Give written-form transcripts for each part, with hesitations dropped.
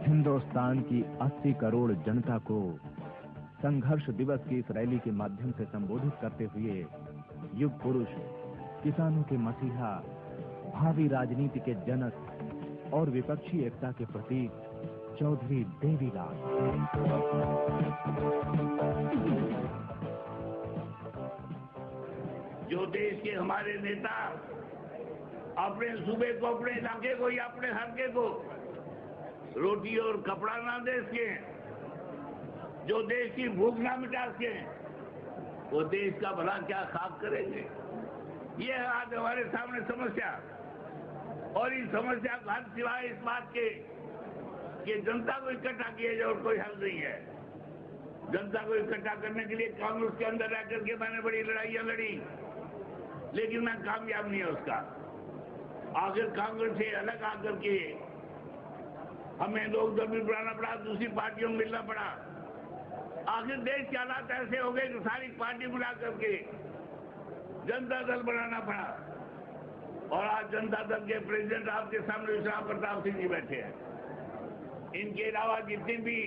हिंदुस्तान की 80 करोड़ जनता को संघर्ष दिवस की इस रैली के माध्यम से संबोधित करते हुए युग पुरुष, किसानों के मसीहा, भावी राजनीति के जनक और विपक्षी एकता के प्रतीक चौधरी देवीलाल। जो देश के हमारे नेता अपने सूबे को, अपने इलाके को या अपने हल्के को रोटी और कपड़ा ना दे सके, जो देश की भूख ना मिटा सके, वो देश का भला क्या खाक करेंगे। ये है आज हमारे सामने समस्या। और इस समस्या का हल सिवाय इस बात के कि जनता को इकट्ठा किया जाए और कोई हल नहीं है। जनता को इकट्ठा करने के लिए कांग्रेस के अंदर रह करके मैंने बड़ी लड़ाइयां लड़ी, लेकिन मैं कामयाब नहीं है उसका। आखिर कांग्रेस से अलग आकर के हमें लोक दल भी बनाना पड़ा, दूसरी पार्टियों में मिलना पड़ा। आखिर देश के हालात ऐसे हो गए कि सारी पार्टी मिला करके जनता दल बनाना पड़ा। और आज जनता दल के प्रेसिडेंट आपके सामने विश्राम प्रताप सिंह जी बैठे हैं। इनके अलावा जितनी भी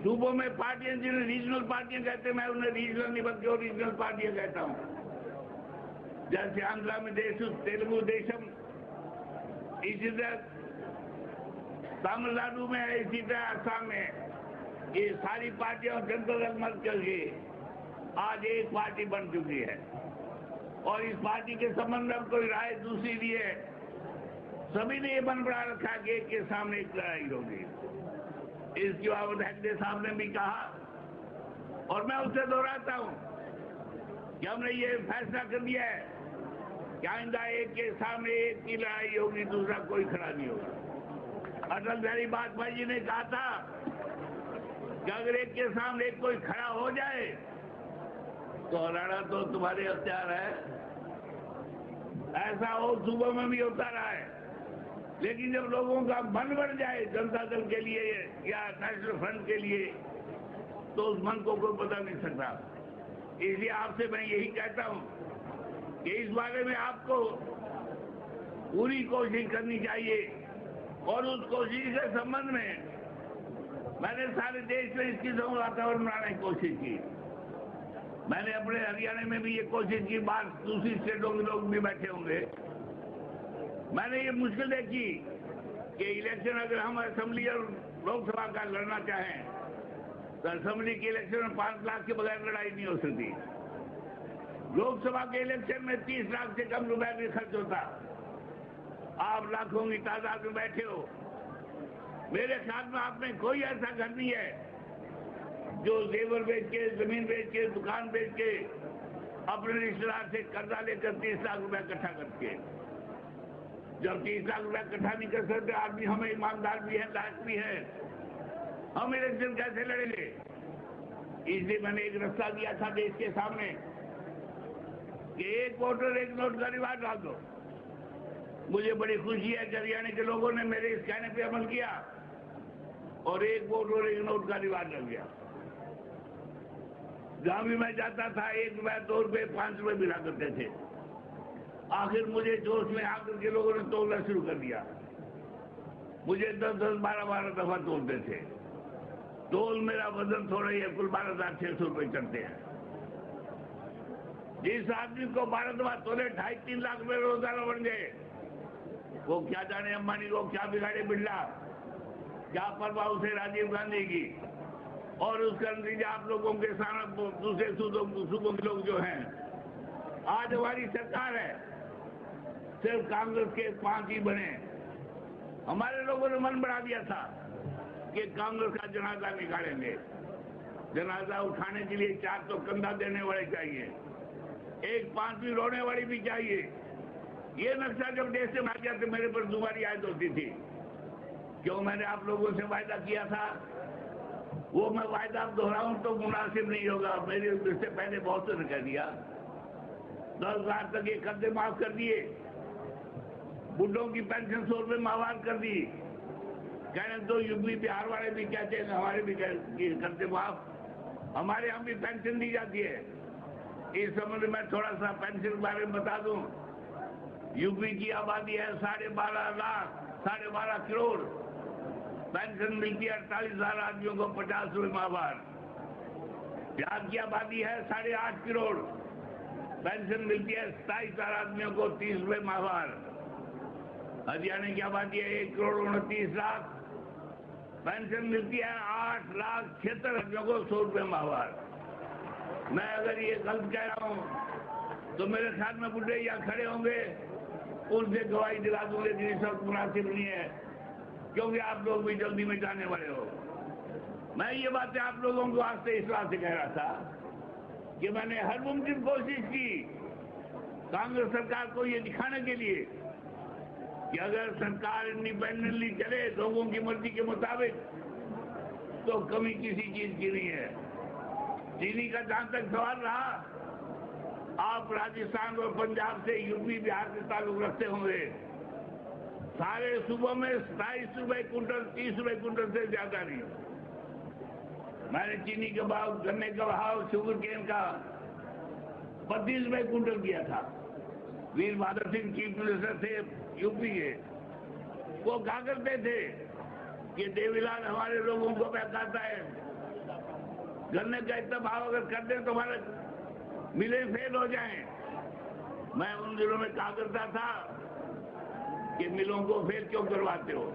सूबों में पार्टियां, जिन्हें रीजनल पार्टियां कहते हैं, मैं उन्हें रीजनल नहीं बल्कि ओरिजिनल पार्टियां कहता हूं। जैसे आंध्रा में तेलुगु देशम, इसी तरह तमिलनाडु में, इसी तरह असम में, ये सारी पार्टियां जनता दल मत करके आज एक पार्टी बन चुकी है। और इस पार्टी के संबंध में कोई राय दूसरी दी है, सभी ने ये मन बना रखा कि एक के सामने एक लड़ाई होगी। इसके बाबत हेगड़े साहब ने भी कहा और मैं उससे दोहराता हूं कि हमने ये फैसला कर दिया है कि आइंदा एक के सामने एक की लड़ाई होगी, दूसरा कोई खड़ा नहीं होगा। अटल बिहारी वाजपेयी जी ने कहा था कि अगर एक के सामने एक कोई खड़ा हो जाए तो हराना तो तुम्हारे अख्तियार है। ऐसा हो सूबों में भी होता रहा है, लेकिन जब लोगों का मन बढ़ जाए जनता दल के लिए या नेशनल फ्रंट के लिए, तो उस मन को कोई बदल नहीं सकता। इसलिए आपसे मैं यही कहता हूं कि इस बारे में आपको पूरी कोशिश करनी चाहिए। और उस कोशिश के संबंध में मैंने सारे देश में इसकी वातावरण बनाने की कोशिश की। मैंने अपने हरियाणा में भी ये कोशिश की, बात दूसरी स्टेटों के लोग भी बैठे होंगे। मैंने ये मुश्किल देखी कि इलेक्शन अगर हम असेंबली और लोकसभा का लड़ना चाहें तो असेंबली के इलेक्शन में 5 लाख के बगैर लड़ाई नहीं हो सकती। लोकसभा के इलेक्शन में 30 लाख से कम रुपए भी खर्च होता। आप लाखों की तादाद में बैठे हो। मेरे ख्याल में आप में कोई ऐसा घर नहीं है जो जेवर बेच के, जमीन बेच के, दुकान बेच के, अपने रिश्तेदार से कर्जा लेकर 30 लाख रुपए इकट्ठा करके, जब 30 लाख रुपए इकट्ठा नहीं कर सकते आदमी, हमें ईमानदार भी है, लायक भी है, हम इलेक्शन कैसे लड़ेंगे। इसलिए मैंने एक रास्ता दिया था देश के सामने कि एक वोटर एक नोट का रिवाज डाल दो। मुझे बड़ी खुशी है कि हरियाणा के लोगों ने मेरे इस कहने पर अमल किया और एक वोटर एक नोट का रिवाज डल गया। जहां भी मैं जाता था 1 रुपए, 2 रुपए, 5 रुपए मिला करते थे। आखिर मुझे जोश में आकर के लोगों ने तोलना शुरू कर दिया। मुझे 10-10, 12-12 दफा तोलते थे। तोल मेरा वजन थोड़ा ही है, कुल 12,600 रुपए चलते हैं। जिस आदमी को 12 दफा तोले 2.5-3 लाख रुपए रोजाना बन गए, वो क्या जाने अंबानी को क्या बिगाड़े बिरला, क्या परवाह उसे राजीव गांधी की। और उसका नतीजा आप लोगों के सामने दूसरे सूबों के लोग जो हैं। आज हमारी सरकार है, सिर्फ कांग्रेस के 5 ही बने। हमारे लोगों ने मन बढ़ा दिया था कि कांग्रेस का जनाजा निकालेंगे। जनाजा उठाने के लिए 4 तो कंधा देने वाले चाहिए, 1 5वीं रोने वाली भी चाहिए। ये नक्शा जब देश से भाग गया तो मेरे पर दुबारी आयत होती थी। क्यों मैंने आप लोगों से वायदा किया था, वो मैं वायदा अब दोहराऊं तो मुनासिब नहीं होगा। मेरे इससे पहले बहुत से ने कह दिया 10,000 तक ये कर्जे माफ कर दिए, बुढ़ों की पेंशन 100 रुपए माफ कर दी। कहने तो यूपी बिहार वाले भी कहते हैं, हमारे भी कर्जे माफ, हमारे यहाँ भी पेंशन दी जाती है। इस संबंध में थोड़ा सा पेंशन के बारे में बता दूं। यूपी की आबादी है 12.5 लाख, 12.5 करोड़। पेंशन मिलती है 48,000 आदमियों को 50 रुपए माहवार। बिहार की आबादी है 8.5 करोड़, पेंशन मिलती है 27,000 आदमियों को 30 रुपए माहवार। हरियाणा की आबादी है 1,29,00,000, पेंशन मिलती है 8,76,000 को 100 रुपए माहवार। मैं अगर ये गलत कह रहा हूं तो मेरे ख्याल में बुढ़े यहाँ खड़े होंगे, उनसे गवाही दिला दूंगे कि इस वक्त मुनासिब नहीं है, क्योंकि आप लोग भी जल्दी में जाने वाले हो। मैं ये बातें आप लोगों को आज से इस बात से कह रहा था कि मैंने हर मुमकिन कोशिश की कांग्रेस सरकार को ये दिखाने के लिए कि अगर सरकार इंडिपेंडेंटली चले लोगों की मर्जी के मुताबिक तो कमी किसी चीज की नहीं है। चीनी का जहां तक सवाल रहा, आप राजस्थान और पंजाब से यूपी बिहार से ताल्लुक रखते होंगे, सारे सूबों में 27 रुपए कुंटल 30 रुपए कुंटल से ज्यादा नहीं। मैंने चीनी का भाव, गन्ने का भाव, शुगर केन का 32 रुपए कुंटल किया था। वीर बहादुर सिंह चीफ मिनिस्टर थे यूपी के, वो कहा करते थे कि देवीलाल हमारे लोगों को बहकाता है, गन्ने का इतना भाव अगर कर दें तो हमारे मिलें फेल हो जाएं। मैं उन दिनों में कहा करता था कि मिलों को फेल क्यों करवाते हो।